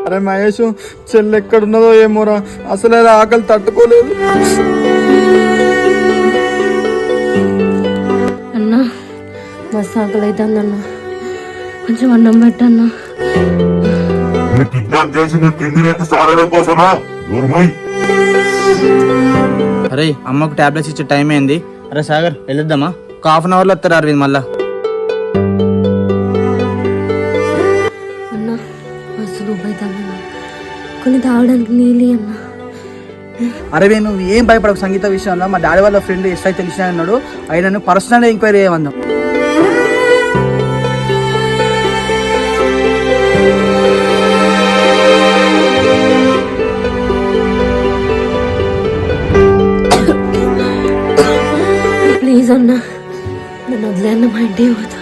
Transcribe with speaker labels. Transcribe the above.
Speaker 1: అరే మహేష్, చెల్లి ఎక్కడున్నదో ఏమోరా, అసలే ఆకలి తట్టుకోలేదు.
Speaker 2: అన్నా మస్తు ఆకలి అవుతుంది అన్న, కొంచెం అన్నం పెట్టన్నా.
Speaker 3: అరే అమ్మకు టాబ్లెట్స్ ఇచ్చే టైం అయింది. అరే సాగర్ వెళ్ళొద్దామా? ఒక హాఫ్ అన్ అవర్లో వస్తారు అరవింద్ మళ్ళా.
Speaker 2: అన్నా మస్తు రూపాయితాను, కొన్ని తాగడానికి నీళ్ళు అన్నా.
Speaker 3: అరవే నువ్వు ఏం భయపడకు సంగీత విషయంలో. మా డాడీ వాళ్ళ ఫ్రెండ్ ఎస్ఐ తెలిసిన అన్నాడు, ఆయనను పర్సనల్ ఎంక్వైరీ చేయమందాం.
Speaker 2: ప్లీజ్ అన్నా, నన్ను వదిలేన్న మా ఇంటికి పోతా.